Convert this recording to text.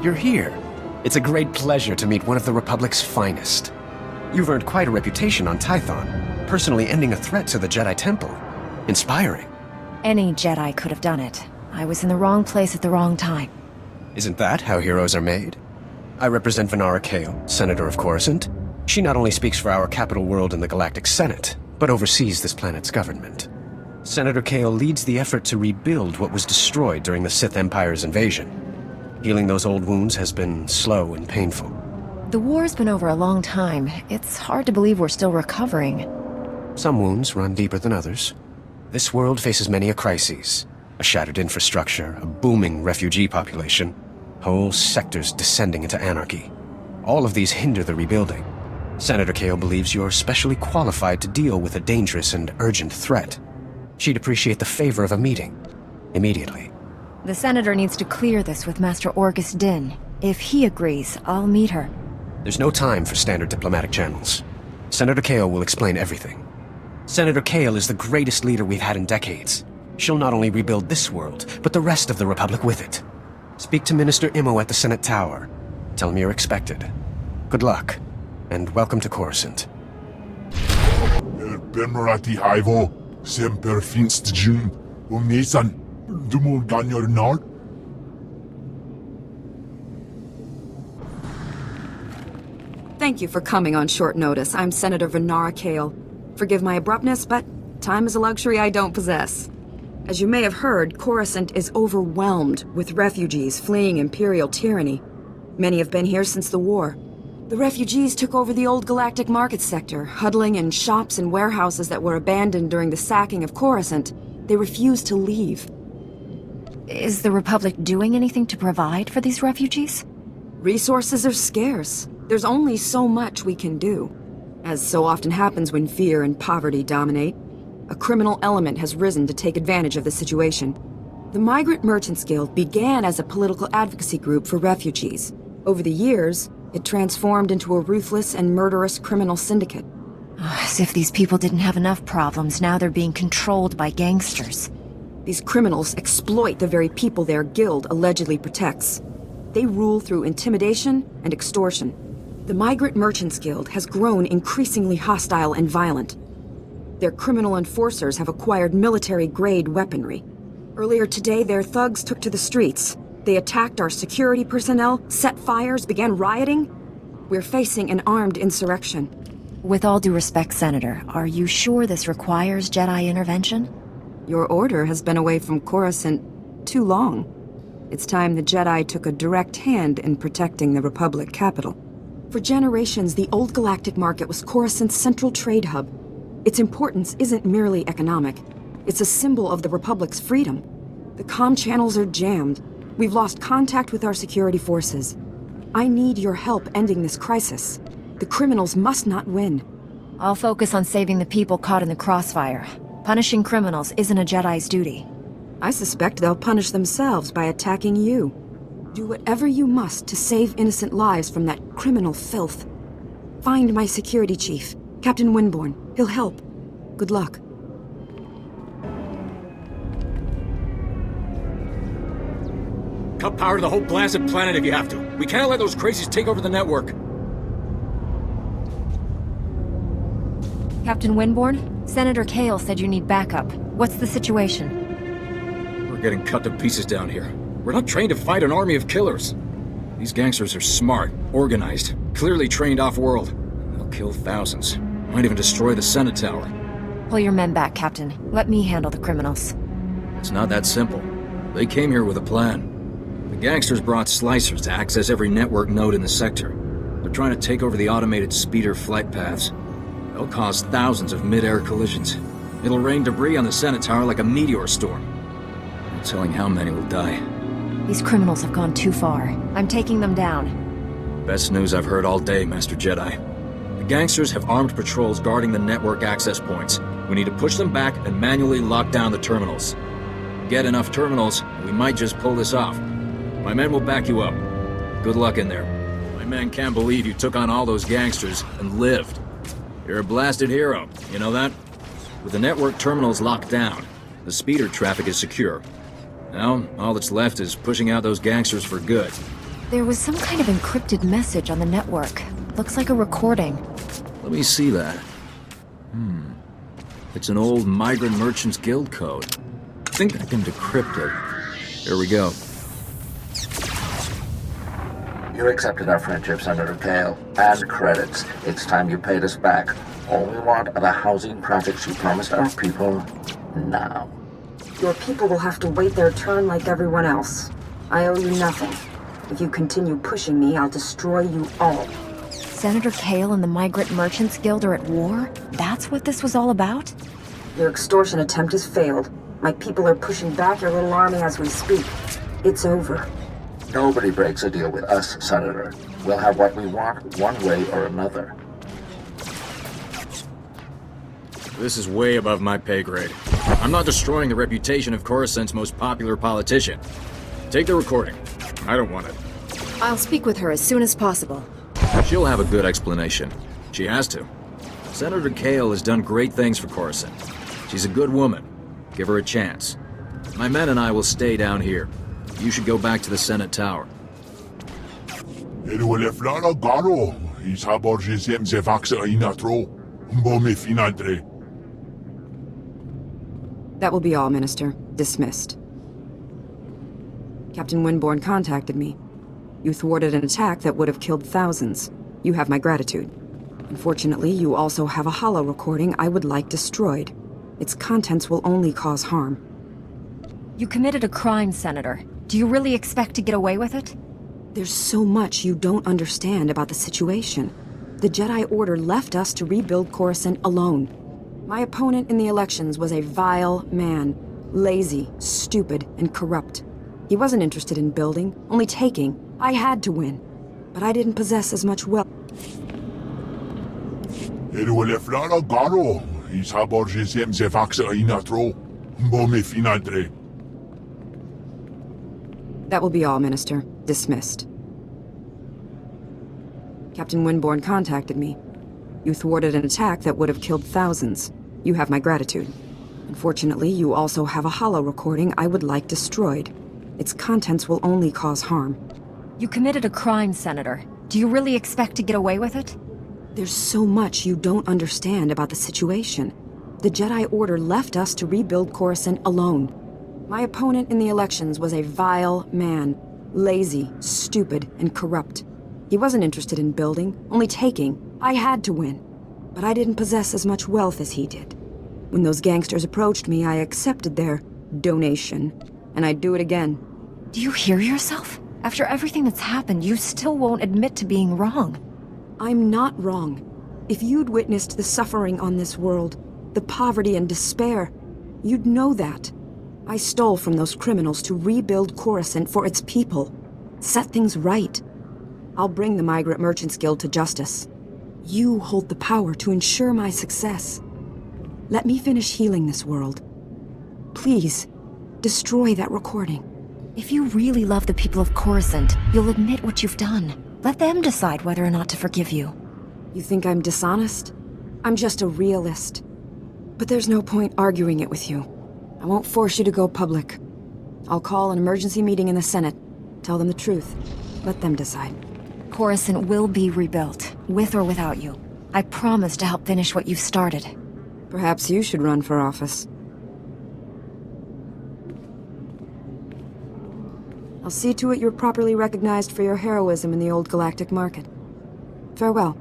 you're here. It's a great pleasure to meet one of the Republic's finest. You've earned quite a reputation on Tython, personally ending a threat to the Jedi Temple. Inspiring. Any Jedi could have done it. I was in the wrong place at the wrong time. Isn't that how heroes are made? I represent Venara Kale, Senator of Coruscant. She not only speaks for our capital world in the Galactic Senate, but oversees this planet's government. Senator Kale leads the effort to rebuild what was destroyed during the Sith Empire's invasion. Healing those old wounds has been slow and painful. The war's been over a long time. It's hard to believe we're still recovering. Some wounds run deeper than others. This world faces many a crisis. A shattered infrastructure, a booming refugee population, whole sectors descending into anarchy. All of these hinder the rebuilding. Senator Kale believes you're specially qualified to deal with a dangerous and urgent threat. She'd appreciate the favor of a meeting. Immediately. The Senator needs to clear this with Master Orgus Din. If he agrees, I'll meet her. There's no time for standard diplomatic channels. Senator Kale will explain everything. Senator Kale is the greatest leader we've had in decades. She'll not only rebuild this world, but the rest of the Republic with it. Speak to Minister Imo at the Senate Tower. Tell him you're expected. Good luck, and welcome to Coruscant. Benmerati Hivo, Semper Finst Jun, Umesan, Dumul Ganyor Nard. Thank you for coming on short notice. I'm Senator Venara Kale. Forgive my abruptness, but time is a luxury I don't possess. As you may have heard, Coruscant is overwhelmed with refugees fleeing Imperial tyranny. Many have been here since the war. The refugees took over the old Galactic market sector, huddling in shops and warehouses that were abandoned during the sacking of Coruscant. They refused to leave. Is the Republic doing anything to provide for these refugees? Resources are scarce. There's only so much we can do. As so often happens when fear and poverty dominate, a criminal element has risen to take advantage of the situation. The Migrant Merchants Guild began as a political advocacy group for refugees. Over the years, it transformed into a ruthless and murderous criminal syndicate. As if these people didn't have enough problems, now they're being controlled by gangsters. These criminals exploit the very people their guild allegedly protects. They rule through intimidation and extortion. The Migrant Merchants Guild has grown increasingly hostile and violent. Their criminal enforcers have acquired military-grade weaponry. Earlier today, their thugs took to the streets. They attacked our security personnel, set fires, began rioting. We're facing an armed insurrection. With all due respect, Senator, are you sure this requires Jedi intervention? Your order has been away from Coruscant too long. It's time the Jedi took a direct hand in protecting the Republic capital. For generations, the old Galactic market was Coruscant's central trade hub. Its importance isn't merely economic. It's a symbol of the Republic's freedom. The comm channels are jammed. We've lost contact with our security forces. I need your help ending this crisis. The criminals must not win. I'll focus on saving the people caught in the crossfire. Punishing criminals isn't a Jedi's duty. I suspect they'll punish themselves by attacking you. Do whatever you must to save innocent lives from that criminal filth. Find my security chief, Captain Winborn. He'll help. Good luck. Cut power to the whole blasted planet if you have to. We can't let those crazies take over the network. Captain Winborn, Senator Kale said you need backup. What's the situation? We're getting cut to pieces down here. We're not trained to fight an army of killers. These gangsters are smart, organized, clearly trained off-world. They'll kill thousands. Might even destroy the Senate Tower. Pull your men back, Captain. Let me handle the criminals. It's not that simple. They came here with a plan. The gangsters brought slicers to access every network node in the sector. They're trying to take over the automated speeder flight paths. They'll cause thousands of mid-air collisions. It'll rain debris on the Senate Tower like a meteor storm. No telling how many will die. These criminals have gone too far. I'm taking them down. Best news I've heard all day, Master Jedi. The gangsters have armed patrols guarding the network access points. We need to push them back and manually lock down the terminals. Get enough terminals, and we might just pull this off. My men will back you up. Good luck in there. My men can't believe you took on all those gangsters and lived. You're a blasted hero, you know that? With the network terminals locked down, the speeder traffic is secure. Now, all that's left is pushing out those gangsters for good. There was some kind of encrypted message on the network. Looks like a recording. Let me see that. It's an old Migrant Merchants Guild code. I think I can decrypt it. Here we go. You accepted our friendship, Senator Kale, and credits. It's time you paid us back. All we want are the housing projects you promised our people now. Your people will have to wait their turn like everyone else. I owe you nothing. If you continue pushing me, I'll destroy you all. Senator Kale and the Migrant Merchants Guild are at war? That's what this was all about? Your extortion attempt has failed. My people are pushing back your little army as we speak. It's over. Nobody breaks a deal with us, Senator. We'll have what we want one way or another. This is way above my pay grade. I'm not destroying the reputation of Coruscant's most popular politician. Take the recording. I don't want it. I'll speak with her as soon as possible. She'll have a good explanation. She has to. Senator Kale has done great things for Coruscant. She's a good woman. Give her a chance. My men and I will stay down here. You should go back to the Senate Tower. That will be all, Minister. Dismissed. Captain Winborn contacted me. You thwarted an attack that would have killed thousands. You have my gratitude. Unfortunately, you also have a holo recording I would like destroyed. Its contents will only cause harm. You committed a crime, Senator. Do you really expect to get away with it? There's so much you don't understand about the situation. The Jedi Order left us to rebuild Coruscant alone. My opponent in the elections was a vile man. Lazy, stupid, and corrupt. He wasn't interested in building, only taking. I had to win. But I didn't possess as much wealth. That will be all, Minister. Dismissed. Captain Winborn contacted me. You thwarted an attack that would have killed thousands. You have my gratitude. Unfortunately, you also have a holo recording I would like destroyed. Its contents will only cause harm. You committed a crime, Senator. Do you really expect to get away with it? There's so much you don't understand about the situation. The Jedi Order left us to rebuild Coruscant alone. My opponent in the elections was a vile man. Lazy, stupid, and corrupt. He wasn't interested in building, only taking. I had to win. But I didn't possess as much wealth as he did. When those gangsters approached me, I accepted their donation. And I'd do it again. Do you hear yourself? After everything that's happened, you still won't admit to being wrong. I'm not wrong. If you'd witnessed the suffering on this world, the poverty and despair, you'd know that. I stole from those criminals to rebuild Coruscant for its people. Set things right. I'll bring the Migrant Merchants Guild to justice. You hold the power to ensure my success. Let me finish healing this world. Please, destroy that recording. If you really love the people of Coruscant, you'll admit what you've done. Let them decide whether or not to forgive you. You think I'm dishonest? I'm just a realist. But there's no point arguing it with you. I won't force you to go public. I'll call an emergency meeting in the Senate. Tell them the truth. Let them decide. Coruscant will be rebuilt, with or without you. I promise to help finish what you've started. Perhaps you should run for office. I'll see to it you're properly recognized for your heroism in the old galactic market. Farewell.